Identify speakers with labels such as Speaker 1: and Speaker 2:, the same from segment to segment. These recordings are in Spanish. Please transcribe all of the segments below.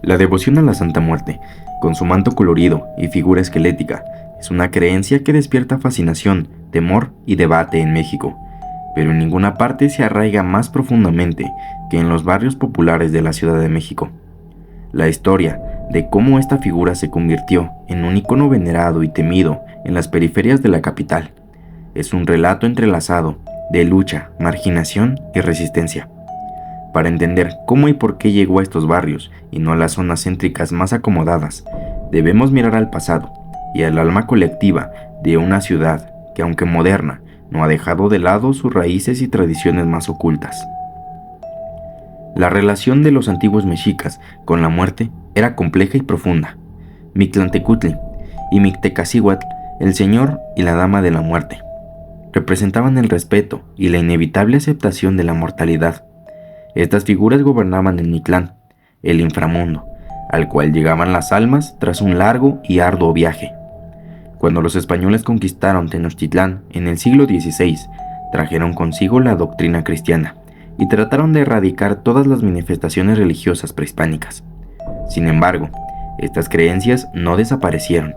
Speaker 1: La devoción a la Santa Muerte, con su manto colorido y figura esquelética, es una creencia que despierta fascinación, temor y debate en México, pero en ninguna parte se arraiga más profundamente que en los barrios populares de la Ciudad de México. La historia de cómo esta figura se convirtió en un icono venerado y temido en las periferias de la capital es un relato entrelazado de lucha, marginación y resistencia. Para entender cómo y por qué llegó a estos barrios y no a las zonas céntricas más acomodadas, debemos mirar al pasado y al alma colectiva de una ciudad que, aunque moderna, no ha dejado de lado sus raíces y tradiciones más ocultas. La relación de los antiguos mexicas con la muerte era compleja y profunda. Mictlantecutli y Mictecacihuatl, el señor y la dama de la muerte, representaban el respeto y la inevitable aceptación de la mortalidad. Estas figuras gobernaban el Mictlán, el inframundo, al cual llegaban las almas tras un largo y arduo viaje. Cuando los españoles conquistaron Tenochtitlán en el siglo XVI, trajeron consigo la doctrina cristiana y trataron de erradicar todas las manifestaciones religiosas prehispánicas. Sin embargo, estas creencias no desaparecieron,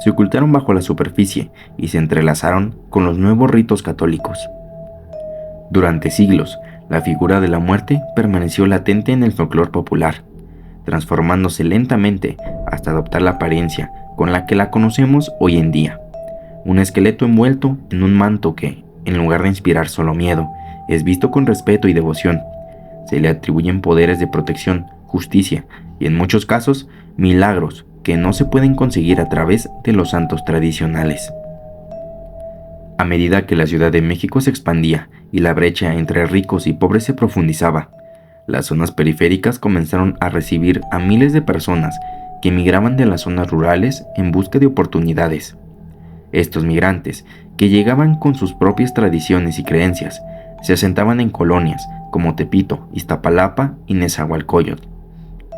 Speaker 1: se ocultaron bajo la superficie y se entrelazaron con los nuevos ritos católicos. Durante siglos, la figura de la muerte permaneció latente en el folclore popular, transformándose lentamente hasta adoptar la apariencia con la que la conocemos hoy en día. Un esqueleto envuelto en un manto que, en lugar de inspirar solo miedo, es visto con respeto y devoción. Se le atribuyen poderes de protección, justicia y, en muchos casos, milagros que no se pueden conseguir a través de los santos tradicionales. A medida que la Ciudad de México se expandía y la brecha entre ricos y pobres se profundizaba, las zonas periféricas comenzaron a recibir a miles de personas que migraban de las zonas rurales en busca de oportunidades. Estos migrantes, que llegaban con sus propias tradiciones y creencias, se asentaban en colonias como Tepito, Iztapalapa y Nezahualcóyotl.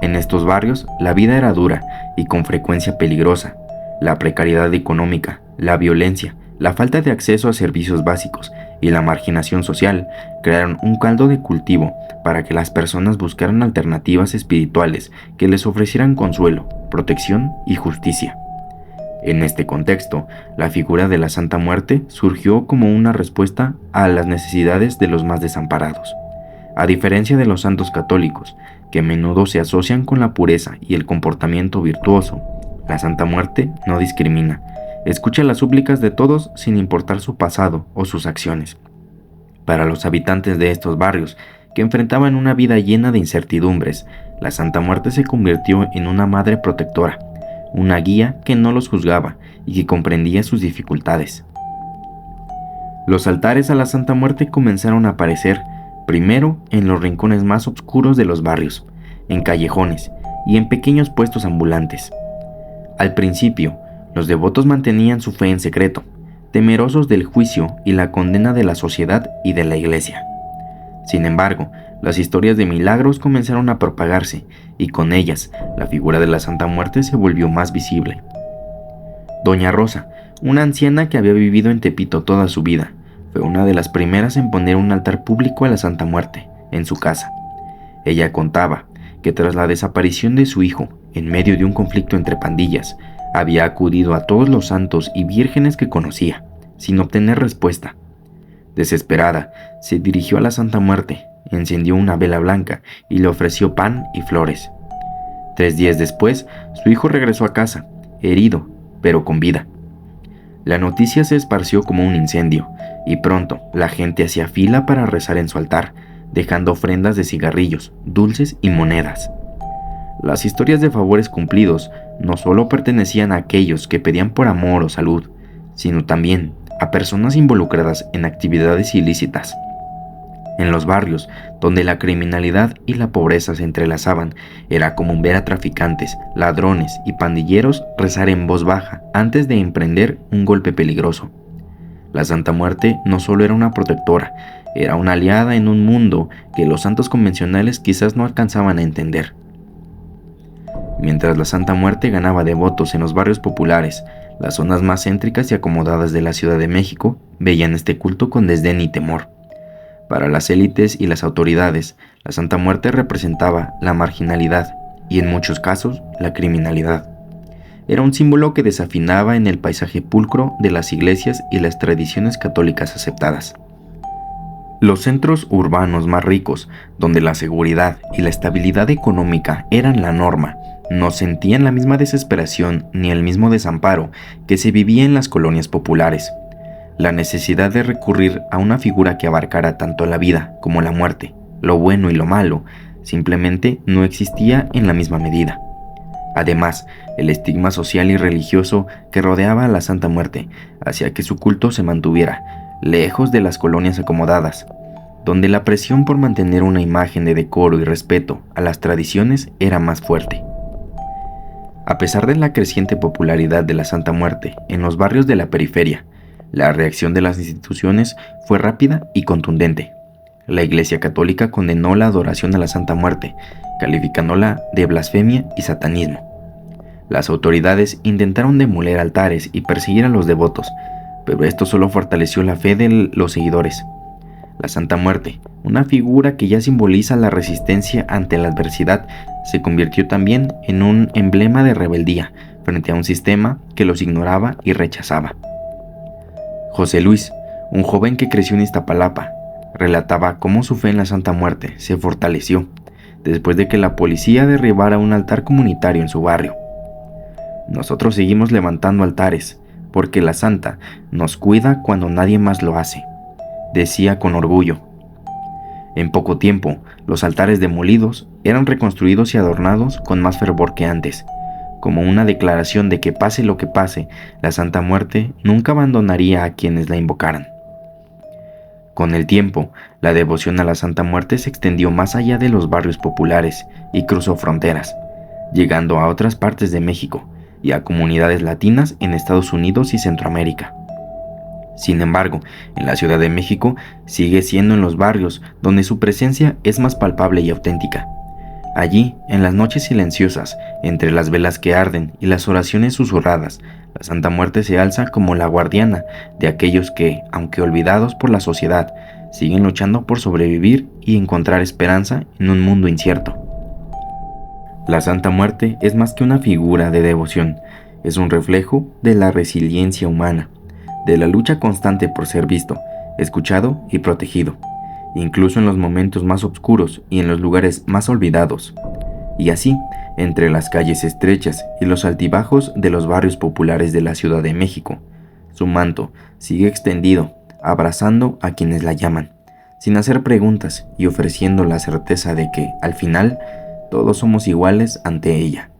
Speaker 1: En estos barrios la vida era dura y con frecuencia peligrosa. La precariedad económica, la violencia, la falta de acceso a servicios básicos y la marginación social crearon un caldo de cultivo para que las personas buscaran alternativas espirituales que les ofrecieran consuelo, protección y justicia. En este contexto, la figura de la Santa Muerte surgió como una respuesta a las necesidades de los más desamparados. A diferencia de los santos católicos, que a menudo se asocian con la pureza y el comportamiento virtuoso, la Santa Muerte no discrimina. Escucha las súplicas de todos sin importar su pasado o sus acciones. Para los habitantes de estos barrios, que enfrentaban una vida llena de incertidumbres, la Santa Muerte se convirtió en una madre protectora, una guía que no los juzgaba y que comprendía sus dificultades. Los altares a la Santa Muerte comenzaron a aparecer primero en los rincones más oscuros de los barrios, en callejones y en pequeños puestos ambulantes. Al principio, los devotos mantenían su fe en secreto, temerosos del juicio y la condena de la sociedad y de la iglesia. Sin embargo, las historias de milagros comenzaron a propagarse y con ellas la figura de la Santa Muerte se volvió más visible. Doña Rosa, una anciana que había vivido en Tepito toda su vida, fue una de las primeras en poner un altar público a la Santa Muerte en su casa. Ella contaba que tras la desaparición de su hijo, en medio de un conflicto entre pandillas, había acudido a todos los santos y vírgenes que conocía, sin obtener respuesta. Desesperada, se dirigió a la Santa Muerte, encendió una vela blanca y le ofreció pan y flores. 3 días después, su hijo regresó a casa, herido, pero con vida. La noticia se esparció como un incendio, y pronto la gente hacía fila para rezar en su altar, dejando ofrendas de cigarrillos, dulces y monedas. Las historias de favores cumplidos no solo pertenecían a aquellos que pedían por amor o salud, sino también a personas involucradas en actividades ilícitas. En los barrios donde la criminalidad y la pobreza se entrelazaban, era común ver a traficantes, ladrones y pandilleros rezar en voz baja antes de emprender un golpe peligroso. La Santa Muerte no solo era una protectora, era una aliada en un mundo que los santos convencionales quizás no alcanzaban a entender. Mientras la Santa Muerte ganaba devotos en los barrios populares, las zonas más céntricas y acomodadas de la Ciudad de México veían este culto con desdén y temor. Para las élites y las autoridades, la Santa Muerte representaba la marginalidad, y en muchos casos la criminalidad. Era un símbolo que desafinaba en el paisaje pulcro de las iglesias y las tradiciones católicas aceptadas. Los centros urbanos más ricos, donde la seguridad y la estabilidad económica eran la norma, no sentían la misma desesperación ni el mismo desamparo que se vivía en las colonias populares. La necesidad de recurrir a una figura que abarcara tanto la vida como la muerte, lo bueno y lo malo, simplemente no existía en la misma medida. Además, el estigma social y religioso que rodeaba a la Santa Muerte hacía que su culto se mantuviera lejos de las colonias acomodadas, donde la presión por mantener una imagen de decoro y respeto a las tradiciones era más fuerte. A pesar de la creciente popularidad de la Santa Muerte en los barrios de la periferia, la reacción de las instituciones fue rápida y contundente. La Iglesia Católica condenó la adoración a la Santa Muerte, calificándola de blasfemia y satanismo. Las autoridades intentaron demoler altares y perseguir a los devotos, pero esto solo fortaleció la fe de los seguidores. La Santa Muerte, una figura que ya simboliza la resistencia ante la adversidad, se convirtió también en un emblema de rebeldía frente a un sistema que los ignoraba y rechazaba. José Luis, un joven que creció en Iztapalapa, relataba cómo su fe en la Santa Muerte se fortaleció después de que la policía derribara un altar comunitario en su barrio. Nosotros seguimos levantando altares, porque la Santa nos cuida cuando nadie más lo hace, decía con orgullo. En poco tiempo, los altares demolidos eran reconstruidos y adornados con más fervor que antes, como una declaración de que pase lo que pase, la Santa Muerte nunca abandonaría a quienes la invocaran. Con el tiempo, la devoción a la Santa Muerte se extendió más allá de los barrios populares y cruzó fronteras, llegando a otras partes de México y a comunidades latinas en Estados Unidos y Centroamérica. Sin embargo, en la Ciudad de México sigue siendo en los barrios donde su presencia es más palpable y auténtica. Allí, en las noches silenciosas, entre las velas que arden y las oraciones susurradas, la Santa Muerte se alza como la guardiana de aquellos que, aunque olvidados por la sociedad, siguen luchando por sobrevivir y encontrar esperanza en un mundo incierto. La Santa Muerte es más que una figura de devoción, es un reflejo de la resiliencia humana, de la lucha constante por ser visto, escuchado y protegido, incluso en los momentos más oscuros y en los lugares más olvidados. Y así, entre las calles estrechas y los altibajos de los barrios populares de la Ciudad de México, su manto sigue extendido, abrazando a quienes la llaman, sin hacer preguntas y ofreciendo la certeza de que, al final, todos somos iguales ante ella.